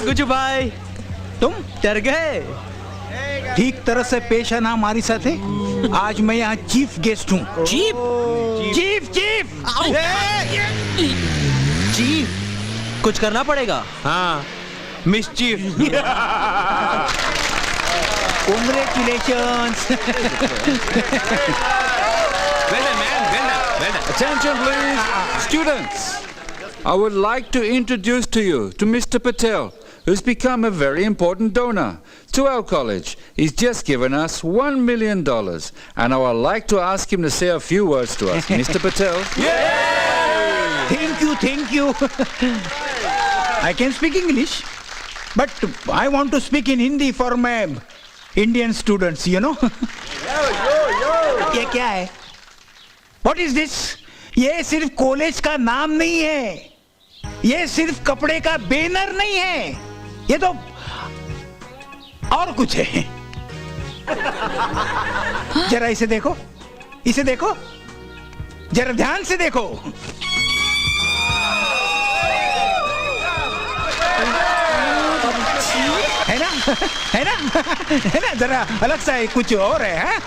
गुजू भाई, तुम डर गए? ठीक तरह से पेश आना हमारी साथ है। आज मैं यहाँ चीफ गेस्ट हूँ। चीफ? चीफ चीफ चीफ कुछ करना पड़ेगा। हाँ, mischief. Congratulations. Attention please, students. I would like to introduce to you to Mr. Patel, who's become a very important donor to our college. He's just given us $1 million, and I would like to ask him to say a few words to us. Mr. Patel. Thank you. I can speak English, but I want to speak in Hindi for my Indian students, you know. ये क्या है? What is this? ये सिर्फ college का नाम नहीं है, ये सिर्फ कपड़े का बैनर नहीं है, ये तो और कुछ है। जरा इसे देखो, इसे देखो, जरा ध्यान से देखो। है ना, है ना, है ना, जरा अलग सा है, कुछ और है।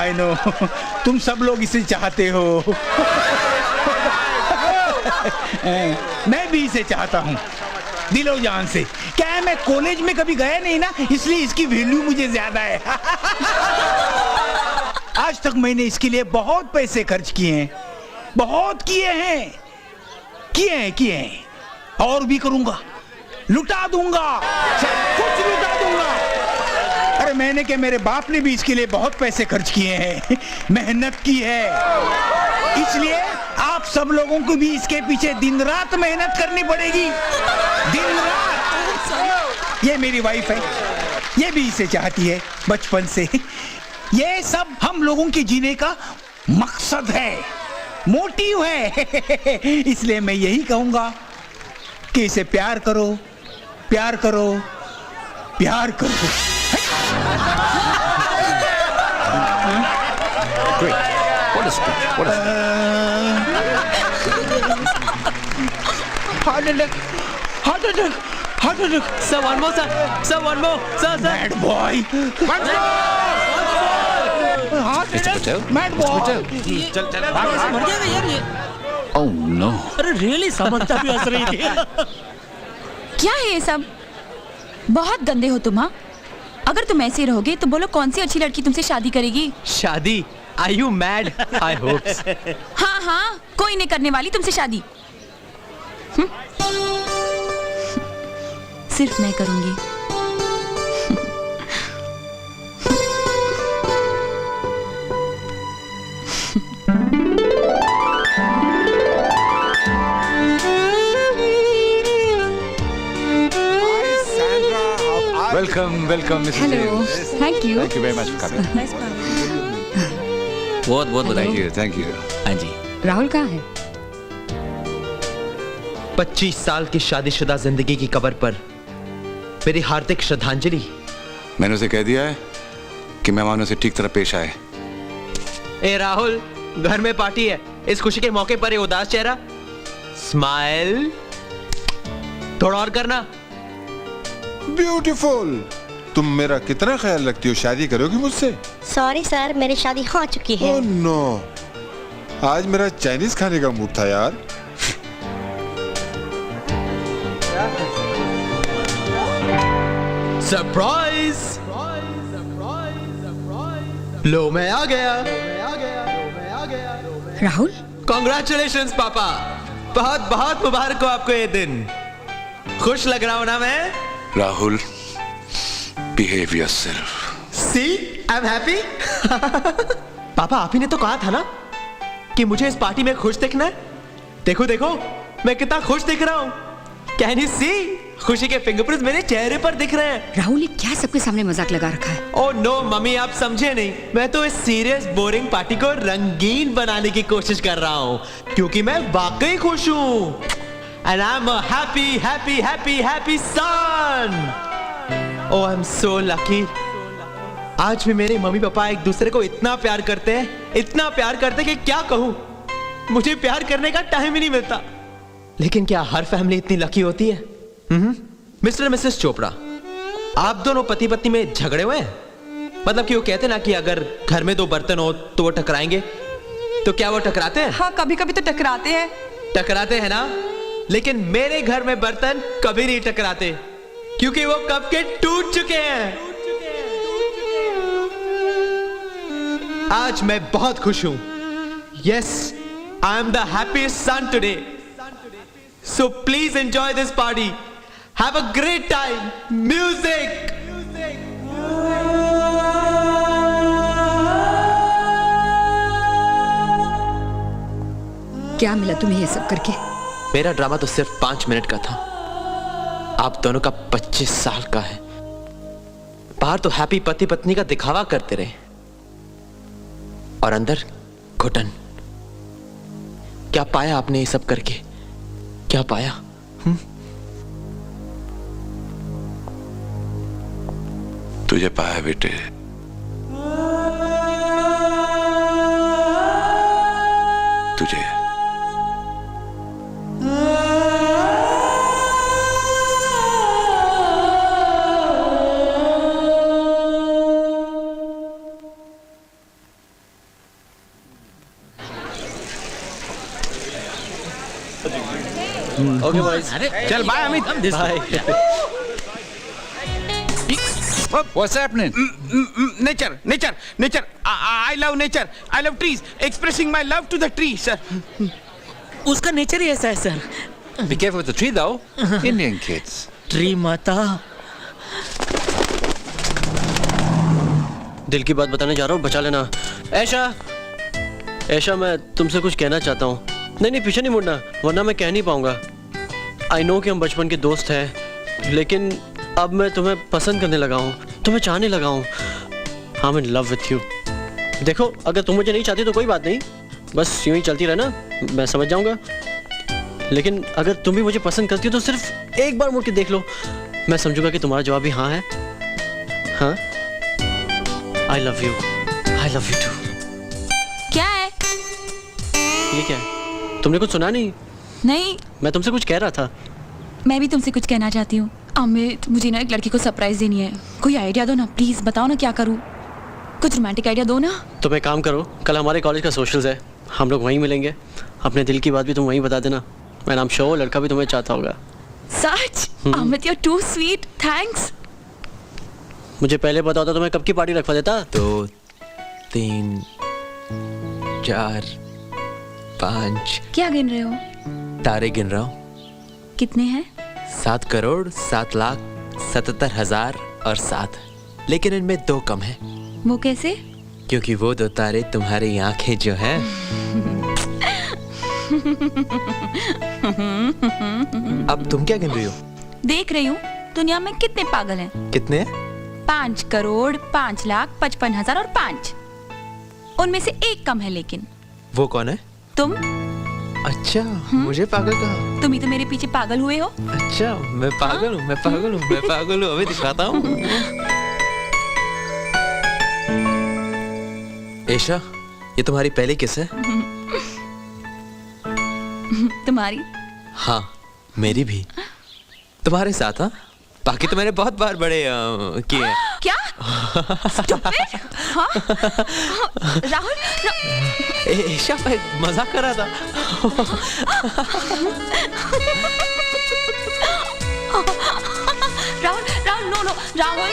I know, तुम सब लोग इसे चाहते हो। मैं भी इसे चाहता हूँ दिलो जान से। क्या है, मैं कॉलेज में कभी गया नहीं ना, इसलिए इसकी वैल्यू मुझे ज्यादा है। आज तक मैंने इसके लिए बहुत पैसे खर्च किए हैं, बहुत किए हैं, और भी करूंगा, लुटा दूंगा, सब कुछ लुटा दूंगा। अरे मैंने क्या, मेरे बाप ने भी इसके लिए बहुत पैसे खर्च किए हैं, मेहनत की है, इसलिए आप सब लोगों को भी इसके पीछे दिन रात मेहनत करनी पड़ेगी, दिन रात। ये मेरी वाइफ है, ये भी इसे चाहती है बचपन से। ये सब हम लोगों के जीने का मकसद है, मोटिव है। इसलिए मैं यही कहूंगा कि इसे प्यार करो, प्यार करो, प्यार करो। What is it? What is it? Heart attack. Sir, one more, sir, one more, sir. Mad boy. Heart Mr. attack. Patel? Mad boy. मर गया यार ये। Oh no. अरे रियली समझता भी हंस रही थी। क्या है ये सब? बहुत गंदे हो तुम। हाँ, अगर तुम ऐसे रहोगे तो बोलो कौन सी अच्छी लड़की तुमसे शादी करेगी? शादी? Are you mad? I hope. हाँ, कोई नहीं करने वाली तुमसे शादी। सिर्फ मैं करूंगी। Welcome, Mrs. Hello, thank you. Thank you very much for coming. बहुत बहुत बधाई। Thank you. हाँ जी। राहुल कहाँ है? 25 साल की शादीशुदा जिंदगी की कब्र पर मेरी हार्दिक श्रद्धांजलि। मैंने उसे कह दिया है कि मेहमानों से ठीक तरह पेश आए। ए राहुल, घर में पार्टी है, इस खुशी के मौके पर ये उदास चेहरा। स्माइल थोड़ा और करना। ब्यूटीफुल। तुम मेरा कितना ख्याल रखती हो, शादी करोगी मुझसे? सॉरी सर, मेरी शादी हो चुकी है। ओह नो, आज मेरा चाइनीज खाने का मूड था यार। सरप्राइज! लो मैं आ गया। राहुल, कॉन्ग्रेचुलेशंस पापा, बहुत बहुत मुबारक हो आपको ये दिन। खुश लग रहा हूं ना मैं? Rahul, behave yourself. See, I'm happy. पापा, आप ही ने तो कहा था ना कि मुझे इस पार्टी में खुश दिखना है। देखो देखो, मैं कितना खुश दिख रहा हूँ। Can you see? खुशी के फिंगरप्रिंट्स मेरे चेहरे पर दिख रहे हैं। राहुल ने क्या सबके सामने मजाक लगा रखा है? ओह नो मम्मी, आप समझे नहीं। मैं तो इस सीरियस बोरिंग पार्टी को रंगीन बनाने की कोशिश कर रहा हूँ, क्योंकि मैं वाकई खुश हूँ। And I'm a happy, happy, happy, happy son. Oh I am so lucky. आज भी मेरे मम्मी पापा एक दूसरे को इतना प्यार करते हैं, इतना प्यार करते हैं कि क्या कहूं। मुझे प्यार करने का टाइम ही नहीं मिलता। लेकिन क्या हर फैमिली इतनी लकी होती है? मिस्टर और मिसेस चोपड़ा, आप दोनों पति पत्नी में झगड़े हुए हैं? मतलब कि वो कहते ना कि अगर घर में 2 बर्तन हो तो वो टकराएंगे, तो क्या वो टकराते हैं? हाँ, कभी कभी तो टकराते हैं। टकराते हैं ना, लेकिन मेरे घर में बर्तन कभी नहीं टकराते, क्योंकि वो कब के टूट चुके हैं। आज मैं बहुत खुश हूं। Yes, I am the happiest son today. So please enjoy this party. Have a great time. Music. क्या मिला तुम्हें ये सब करके? मेरा ड्रामा तो सिर्फ 5 मिनट का था, आप दोनों का 25 साल का है। बाहर तो हैप्पी पति पत्नी का दिखावा करते रहे और अंदर घुटन। क्या पाया आपने ये सब करके? क्या पाया? तुझे पाया बेटे, तुझे। ओके बॉयज, चल bye Amit. Bye. What's happening? Nature. I love nature. I love trees. Expressing my love to the trees, sir. उसका नेचर ही ऐसा है sir. Be careful with the tree though. Indian kids. Tree माता। दिल की बात बताने जा रहा हूँ, बचा लेना। ऐशा, मैं तुमसे कुछ कहना चाहता हूँ। नहीं, पीछे नहीं मुड़ना, वरना मैं कह नहीं पाऊंगा। आई नो कि हम बचपन के दोस्त हैं, लेकिन अब मैं तुम्हें पसंद करने लगा हूँ, तुम्हें चाहने लगा हूँ। I am in love with you. देखो, अगर तुम मुझे नहीं चाहती तो कोई बात नहीं, बस यूं ही चलती रहना, मैं समझ जाऊंगा। लेकिन अगर तुम भी मुझे पसंद करती हो तो सिर्फ एक बार मुड़ के देख लो, मैं समझूंगा कि तुम्हारा जवाब भी हाँ है। हाँ, आई लव यू टू। क्या है? ये क्या है? तुमने कुछ सुना नहीं? नहीं, मैं तुमसे कुछ कह रहा था। मैं भी तुमसे कुछ कहना चाहती हूँ। अमित, मुझे ना एक लड़की को सरप्राइज देनी है। कोई आइडिया दो ना प्लीज, बताओ ना क्या करूँ। कुछ रोमांटिक आइडिया दो ना। तुम एक काम करो, कल हमारे कॉलेज का सोशल्स है, हम लोग वहीं मिलेंगे। अपने दिल की बात भी तुम वहीं बता देना। मैं नाम शो, लड़का भी तुम्हें चाहता होगा। सच? Amit, you are too sweet, thanks. मुझे पहले पता होता तो मैं कब की पार्टी रखवा देता। 2 3 4 5 क्या गिन रहे हो? तारे गिन रहा हूँ। कितने हैं? 7 करोड़ 7 लाख 77 हजार और 7, लेकिन इनमें 2 कम है। वो कैसे? क्योंकि वो 2 तारे तुम्हारी आंखें जो हैं। अब तुम क्या गिन रही हो? देख रही हूँ दुनिया में कितने पागल हैं। कितने? 5 करोड़ 5 लाख 55 हजार और 5। उनमें से एक कम है, लेकिन वो कौन है? तुम। अच्छा, मुझे पागल कहा? तुम ही तो मेरे पीछे पागल हुए हो। अच्छा, मैं पागल हूँ, मैं पागल हूँ। अभी दिखाता हूँ। ऐशा, ये तुम्हारी पहली किस है? तुम्हारी? हाँ, मेरी भी। तुम्हारे साथ? हाँ, बाकी तो मैंने बहुत बार बड़े किए हैं। क्या? Stupid? हाँ? राहुल, ऐशा, मैं मजाक कर रहा था। राहुल, नो, राहुल।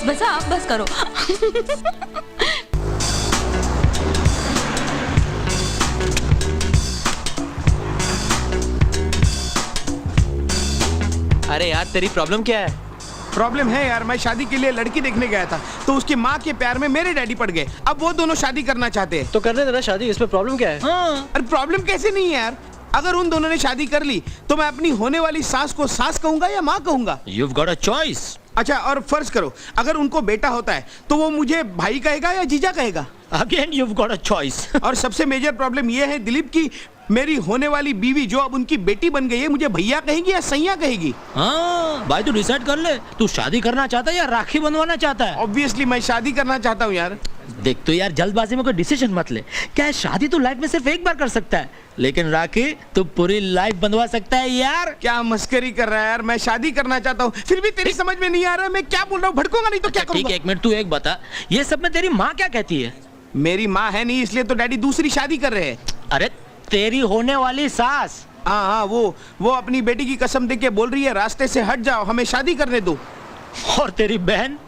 बस आप बस करो। अरे यार, तेरी प्रॉब्लम क्या है? प्रॉब्लम है यार, मैं शादी के लिए लड़की देखने गया था, तो उसकी माँ के प्यार में मेरे डैडी पड़ गए। अब वो दोनों शादी करना चाहते हैं। तो करने देना शादी, इसमें प्रॉब्लम क्या है? हाँ। अरे प्रॉब्लम कैसे नहीं है यार? अगर उन दोनों ने शादी कर ली तो मैं अपनी होने वाली सास को सास कहूंगा या माँ कहूंगा? You've got a choice. अच्छा, और फर्ज करो अगर उनको बेटा होता है तो वो मुझे भाई कहेगा या जीजा कहेगा? Again you got a choice. और सबसे मेजर प्रॉब्लम ये है दिलीप की मेरी होने वाली बीवी जो अब उनकी बेटी बन गई है मुझे भैया कहेगी या सैया कहेगी? हाँ भाई, तू डिसाइड कर ले, तू शादी करना चाहता है या राखी बनवाना चाहता है? ऑब्वियसली मैं शादी करना चाहता हूँ यार। देख तो यार, जल्दबाजी में कोई डिसीजन मत ले। क्या है, शादी तो लाइफ में सिर्फ एक बार कर सकता है, लेकिन राखी तो पूरी लाइफ बंधवा सकता है यार। क्या मस्करी कर रहा है यार, मैं शादी करना चाहता हूँ फिर भी तेरी समझ में नहीं आ रहा है मैं क्या बोल रहा हूँ। भड़कूंगा नहीं तो क्या ठीक है, करूँगा? एक मिनट, तू एक बता, ये सब में तेरी माँ क्या कहती है? मेरी माँ है नहीं इसलिए तो डैडी दूसरी शादी कर रहे हैं। अरे तेरी होने वाली सास। हाँ हाँ, वो अपनी बेटी की कसम दे के बोल रही है रास्ते से हट जाओ, हमें शादी करने दो। और तेरी बहन?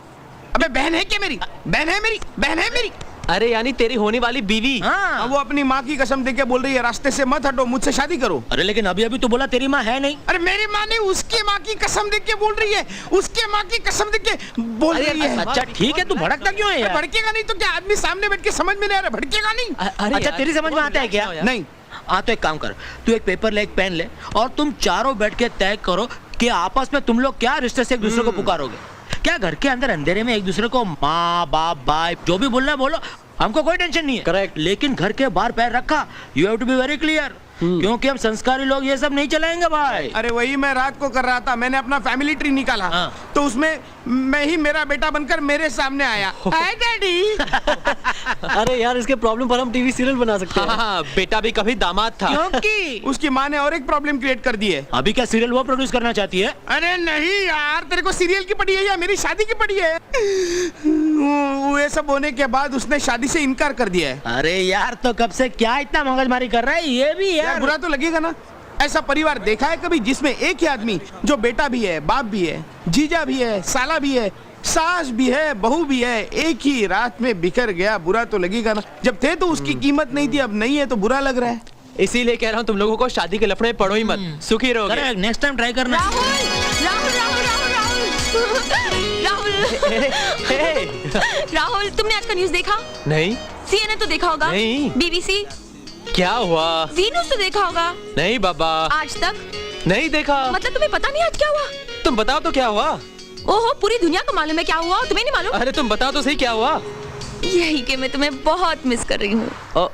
अबे बहन है क्या मेरी? बहन है मेरी, बहन है मेरी। अरे यानी तेरी होने वाली बीवी। हाँ। वो अपनी माँ की कसम दे के बोल रही है रास्ते से मत हटो, मुझसे शादी करो। अरे लेकिन अभी अभी तो बोला तेरी माँ है नहीं। अरे मेरी माँ ने उसके माँ की कसम दे के बोल रही है, उसके माँ की कसम दे के बोल रही है। अच्छा ठीक है, तू भड़कता क्यों है यार? भड़केगा नहीं तो क्या? आदमी सामने बैठ के समझ में नहीं आ रहा, भड़केगा नहीं? अच्छा तेरी समझ में आता है क्या? नहीं। हाँ तो एक काम कर, तू एक पेपर ले, एक पेन ले, और तुम चारों बैठ के तय करो कि आपस में तुम लोग क्या रिश्ते से एक दूसरे को पुकारोगे। क्या घर के अंदर अंधेरे में एक दूसरे को माँ बाप भाई जो भी बोलना है बोलो, हमको कोई टेंशन नहीं है। करेक्ट। लेकिन घर के बाहर पैर रखा, you have to be very clear, क्योंकि हम संस्कारी लोग ये सब नहीं चलाएंगे भाई। अरे वही मैं रात को कर रहा था, मैंने अपना फैमिली ट्री निकाला। हाँ। तो उसमें मैं ही मेरा बेटा बनकर मेरे सामने आया। हाय डैडी। अरे यार, इसके प्रॉब्लम पर हम टीवी सीरियल बना सकते हैं। हाँ, बेटा भी कभी दामाद था। क्योंकि उसकी माँ ने और एक प्रॉब्लम क्रिएट कर दी है। अभी क्या सीरियल वो प्रोड्यूस करना चाहती है? अरे नहीं यार, तेरे को सीरियल की पड़ी है या मेरी शादी की पड़ी है? वो ये सब होने के बाद उसने शादी से इनकार कर दिया है। अरे यार, तो कब से क्या इतना मगजमारी कर रहा है ये भी यार बुरा तो लगेगा ना। ऐसा परिवार देखा है कभी जिसमें एक ही आदमी जो बेटा भी है, बाप भी है, जीजा भी है, साला भी है, सास भी है, बहू भी है, एक ही रात में बिखर गया? बुरा तो लगेगा ना। जब थे तो उसकी कीमत नहीं थी, अब नहीं है तो बुरा लग रहा है। इसीलिए कह रहा हूँ तुम लोगों को शादी के लफड़े में पड़ो ही मत, सुखी रहोगे। नेक्स्ट टाइम ट्राई करना। राहुल, तुमने आज का न्यूज़ देखा? नहीं। CNN तो देखा होगा? नहीं। BBC? क्या हुआ? जी न्यूज़ तो देखा होगा? नहीं बाबा, आज तक? नहीं देखा। मतलब तुम्हें पता नहीं आज क्या हुआ? तुम बताओ तो क्या हुआ? ओहो, पूरी दुनिया को मालूम है क्या हुआ और तुम्हें नहीं मालूम? अरे तुम बताओ तो सही क्या हुआ? यही कि मैं तुम्हें बहुत मिस कर रही हूँ।